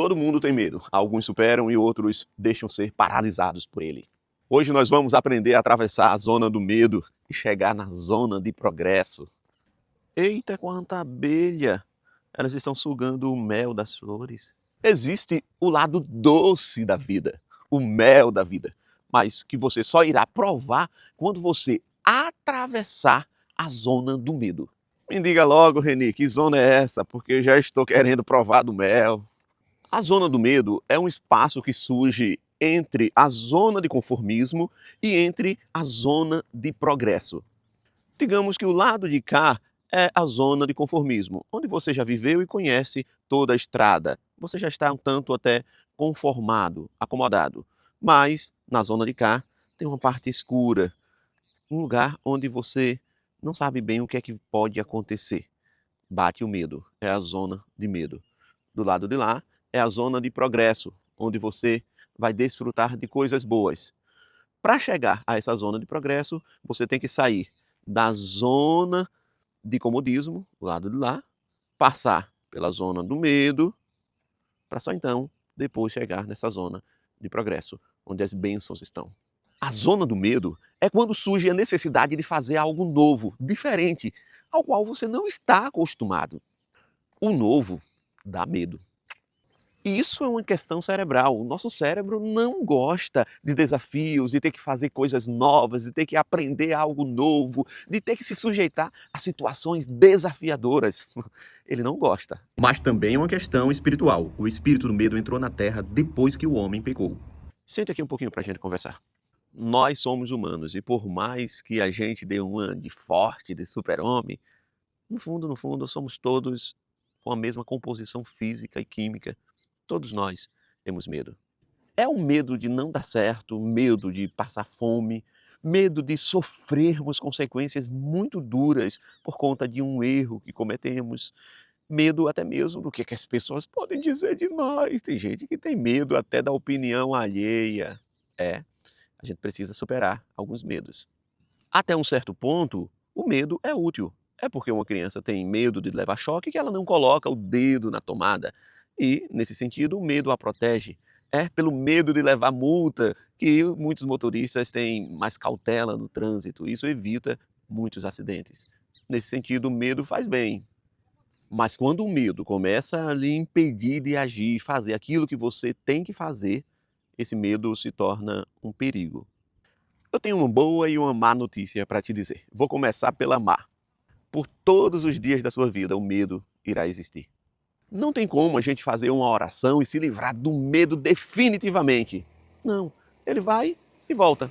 Todo mundo tem medo. Alguns superam e outros deixam ser paralisados por ele. Hoje nós vamos aprender a atravessar a zona do medo e chegar na zona de progresso. Eita, quanta abelha! Elas estão sugando o mel das flores. Existe o lado doce da vida, o mel da vida, mas que você só irá provar quando você atravessar a zona do medo. Me diga logo, Reni, que zona é essa? Porque eu já estou querendo provar do mel. A zona do medo é um espaço que surge entre a zona de conformismo e entre a zona de progresso. Digamos que o lado de cá é a zona de conformismo, onde você já viveu e conhece toda a estrada. Você já está um tanto até conformado, acomodado. Mas na zona de cá tem uma parte escura, um lugar onde você não sabe bem o que é que pode acontecer. Bate o medo, é a zona de medo. Do lado de lá é a zona de progresso, onde você vai desfrutar de coisas boas. Para chegar a essa zona de progresso, você tem que sair da zona de comodismo, do lado de lá, passar pela zona do medo, para só então depois chegar nessa zona de progresso, onde as bênçãos estão. A zona do medo é quando surge a necessidade de fazer algo novo, diferente, ao qual você não está acostumado. O novo dá medo. E isso é uma questão cerebral. O nosso cérebro não gosta de desafios, de ter que fazer coisas novas, de ter que aprender algo novo, de ter que se sujeitar a situações desafiadoras. Ele não gosta. Mas também é uma questão espiritual. O espírito do medo entrou na Terra depois que o homem pecou. Sente aqui um pouquinho para a gente conversar. Nós somos humanos e por mais que a gente dê uma de forte, de super-homem, no fundo, somos todos com a mesma composição física e química. Todos nós temos medo. É o medo de não dar certo, medo de passar fome, medo de sofrermos consequências muito duras por conta de um erro que cometemos, medo até mesmo do que as pessoas podem dizer de nós. Tem gente que tem medo até da opinião alheia. A gente precisa superar alguns medos. Até um certo ponto, o medo é útil. É porque uma criança tem medo de levar choque que ela não coloca o dedo na tomada. E, nesse sentido, o medo a protege. É pelo medo de levar multa que muitos motoristas têm mais cautela no trânsito. Isso evita muitos acidentes. Nesse sentido, o medo faz bem. Mas quando o medo começa a lhe impedir de agir, fazer aquilo que você tem que fazer, esse medo se torna um perigo. Eu tenho uma boa e uma má notícia para te dizer. Vou começar pela má. Por todos os dias da sua vida, o medo irá existir. Não tem como a gente fazer uma oração e se livrar do medo definitivamente. Não, ele vai e volta.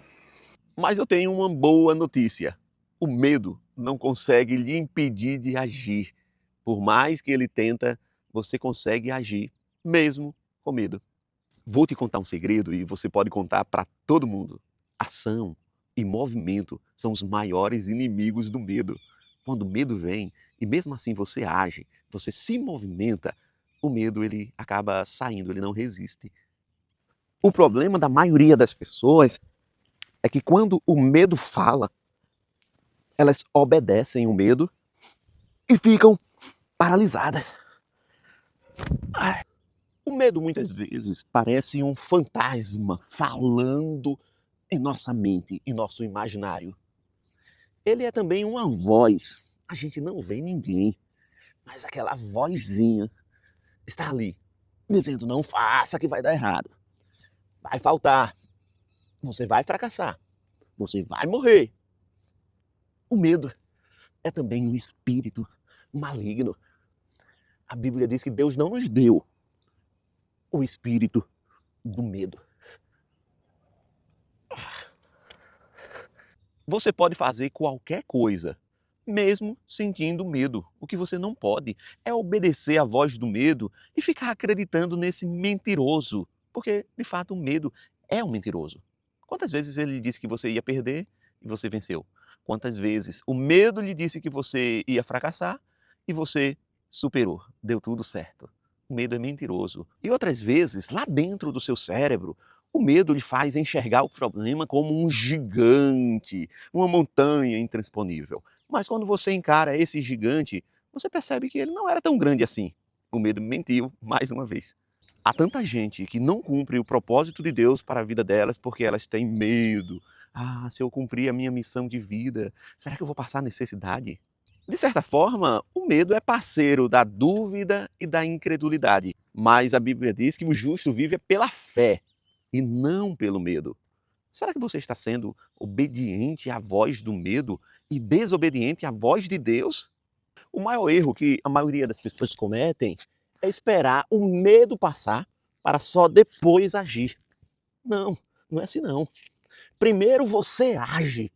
Mas eu tenho uma boa notícia. O medo não consegue lhe impedir de agir. Por mais que ele tenta, você consegue agir, mesmo com medo. Vou te contar um segredo e você pode contar para todo mundo. Ação e movimento são os maiores inimigos do medo. Quando o medo vem e mesmo assim você age, você se movimenta, o medo ele acaba saindo, ele não resiste. O problema da maioria das pessoas é que quando o medo fala, elas obedecem o medo e ficam paralisadas. O medo muitas vezes parece um fantasma falando em nossa mente, em nosso imaginário. Ele é também uma voz. A gente não vê ninguém, mas aquela vozinha está ali, dizendo não faça que vai dar errado. Vai faltar. Você vai fracassar. Você vai morrer. O medo é também um espírito maligno. A Bíblia diz que Deus não nos deu o espírito do medo. Você pode fazer qualquer coisa, mesmo sentindo medo. O que você não pode é obedecer à voz do medo e ficar acreditando nesse mentiroso, porque de fato o medo é um mentiroso. Quantas vezes ele disse que você ia perder e você venceu? Quantas vezes o medo lhe disse que você ia fracassar e você superou, deu tudo certo? O medo é mentiroso. E outras vezes, lá dentro do seu cérebro, o medo lhe faz enxergar o problema como um gigante, uma montanha intransponível. Mas quando você encara esse gigante, você percebe que ele não era tão grande assim. O medo mentiu mais uma vez. Há tanta gente que não cumpre o propósito de Deus para a vida delas porque elas têm medo. Ah, se eu cumprir a minha missão de vida, será que eu vou passar necessidade? De certa forma, o medo é parceiro da dúvida e da incredulidade. Mas a Bíblia diz que o justo vive pela fé e não pelo medo. Será que você está sendo obediente à voz do medo e desobediente à voz de Deus? O maior erro que a maioria das pessoas cometem é esperar o medo passar para só depois agir. Não, não é assim não. Primeiro você age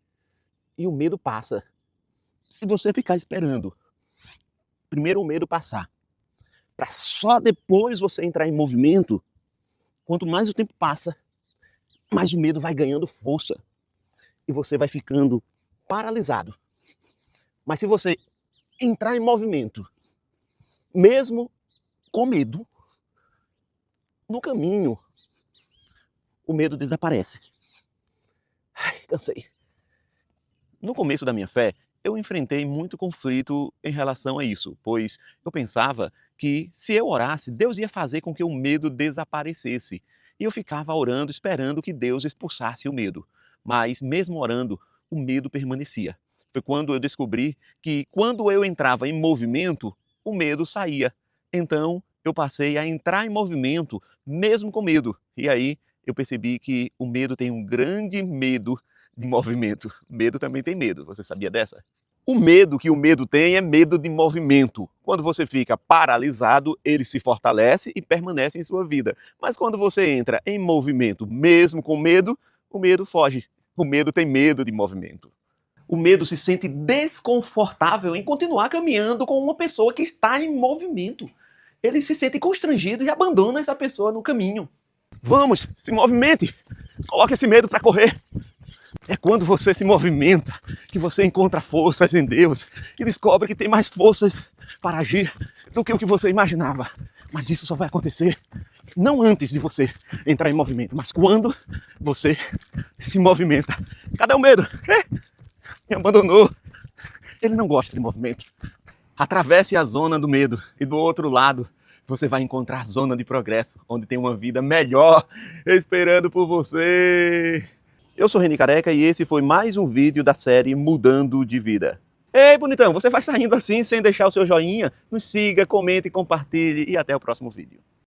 e o medo passa. Se você ficar esperando primeiro o medo passar, para só depois você entrar em movimento, quanto mais o tempo passa, mais o medo vai ganhando força e você vai ficando paralisado. Mas se você entrar em movimento, mesmo com medo, no caminho, o medo desaparece. Ai, cansei. No começo da minha fé, eu enfrentei muito conflito em relação a isso, pois eu pensava que se eu orasse, Deus ia fazer com que o medo desaparecesse. E eu ficava orando, esperando que Deus expulsasse o medo. Mas mesmo orando, o medo permanecia. Foi quando eu descobri que quando eu entrava em movimento, o medo saía. Então eu passei a entrar em movimento mesmo com medo. E aí eu percebi que o medo tem um grande medo de movimento. Medo também tem medo, você sabia dessa? O medo que o medo tem é medo de movimento. Quando você fica paralisado, ele se fortalece e permanece em sua vida. Mas quando você entra em movimento, mesmo com medo, o medo foge. O medo tem medo de movimento. O medo se sente desconfortável em continuar caminhando com uma pessoa que está em movimento. Ele se sente constrangido e abandona essa pessoa no caminho. Vamos, se movimente! Coloque esse medo para correr. É quando você se movimenta que você encontra forças em Deus e descobre que tem mais forças para agir do que o que você imaginava. Mas isso só vai acontecer não antes de você entrar em movimento, mas quando você se movimenta. Cadê o medo? Me abandonou. Ele não gosta de movimento. Atravesse a zona do medo e do outro lado você vai encontrar a zona de progresso, onde tem uma vida melhor esperando por você. Eu sou Reni Careca e esse foi mais um vídeo da série Mudando de Vida. Ei, bonitão, você vai saindo assim sem deixar o seu joinha? Nos siga, comente, compartilhe e até o próximo vídeo.